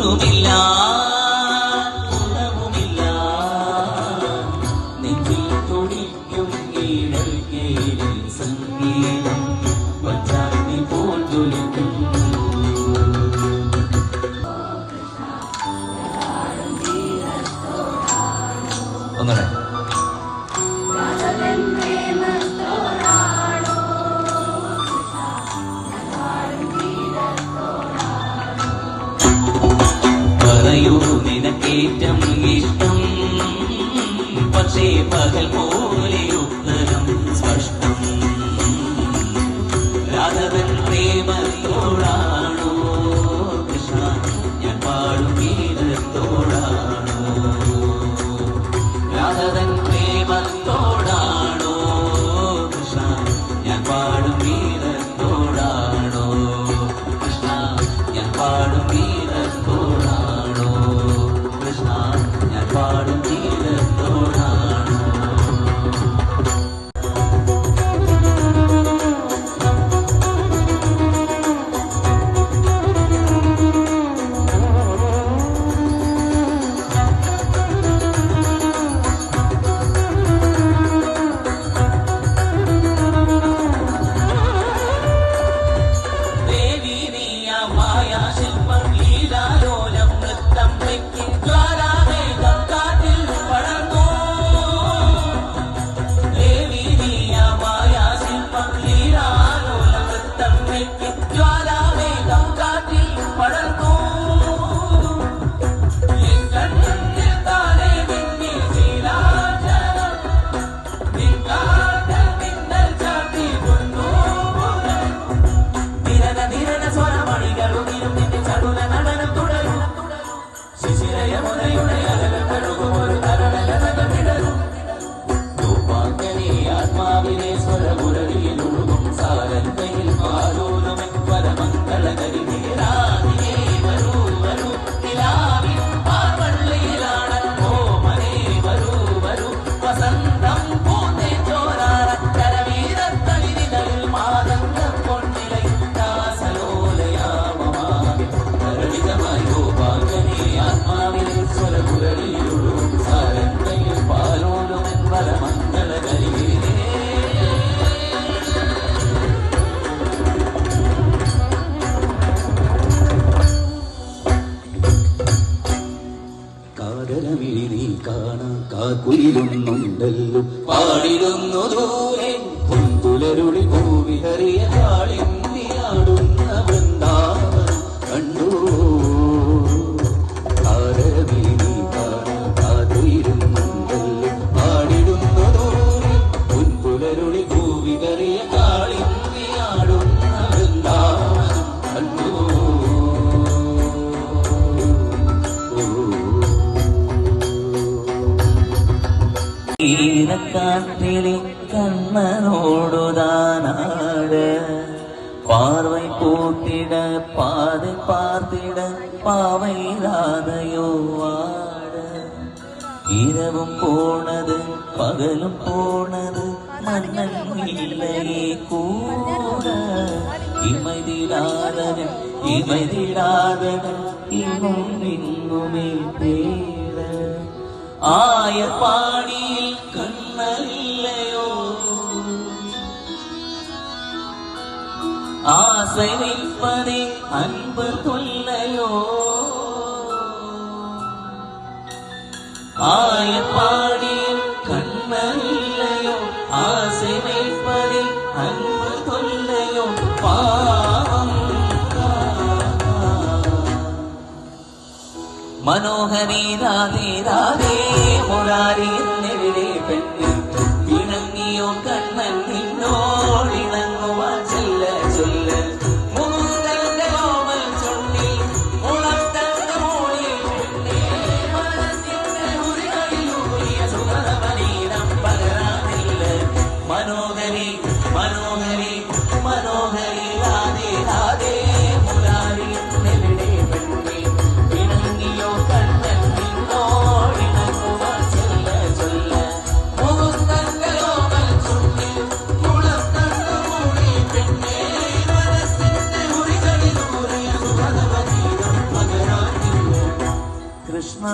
ഊണുമില്ല ഗുണവുമില്ല നെഞ്ചിൽ തുടിക്കും ഈടൽ കേളിൽ സംഗീതം പച്ചാത്തി പോൽ ജ്വലിക്കും ഒന്നൂടെ പറയൂ നിനക്കേറ്റം ഇഷ്ടം പക്ഷേ പകൽ പോലെ ഉത്തരം സ്പഷ്ടം രാഘവൻ പ്രേമത്തോടാണോ കൃഷ്ണ ഞാൻ പാടും ഗീതത്തോടാണോ രാഘവൻ പ്രേമത്തോടാണോ കൃഷ്ണ ഞാൻ പാടും ഗീതത്തോടാണോ കൃഷ്ണ ഞാൻ പാടും ഗീതത്തോടാണോ കൃഷ്ണ ഞാൻ പാടും ഗീതത്തോടാണോ കാക്കുയിലുന്നുണ്ടല്ലോ പാടിടുന്നു ദൂരെ പുലരുളി ഭൂവിഹറിയ കാളിന്തിയാടുന്ന വൃന്ദാവനം കണ്ടു കാരവിളി കാണാൻ കാക്കുയിലുന്നുണ്ടല്ലോ പാടിടുന്നു ദൂരെ പുലരുളി ഭൂവിഹറിയ കാളിന്തിയാടുന്ന വൃന്ദാവനം കണ്ടു ஈரக்காற்றிலே கண்ணனோடுதானாடு பார்வை போட்டிட பாதை பார்த்திட பாவை ராதையோ ஆட இரவும் போனது பகலும் போனது மன்னன் இல்லையே கூட இமைதிடாதவன் இன்னும் இங்குமே தேட ஆயப்பாடியில் கண்ணல்லையோ ஆசை வைப்பதே அன்பு தொல்லையோ ஆயப்பாடியில் கண்ணல்லையோ ஆசை வைப்பதே அன்பு தொல்லையோ பாவம் മനോഹരി രാധേ രാധേ മുരാരി എന്നെവിടെ പെണ്ണ് ഇണങ്ങിയോ കണ്ണൻ നിന്നോടിണങ്ങുവാൻ ചൊല്ല ചൊല്ല മുകുന്ദന്റെ ഓമൽ ചൊല്ലി മുളത്തന്റെ മോളിൽ പെണ്ണേ മനസ്സിന്റെ മുറികളിലൂറിയ സുഗന്ധമനീരം പകരാനില്ല മനോഹരി മനോഹരി മനോഹരി രാധേ രാധേ മുരാരി എന്നെവിടെ പെണ്ണ് ഇണങ്ങിയോ കണ്ണൻ നിന്നോടിണങ്ങുവാൻ ചൊല്ല ചൊല്ല കൃഷ്ണ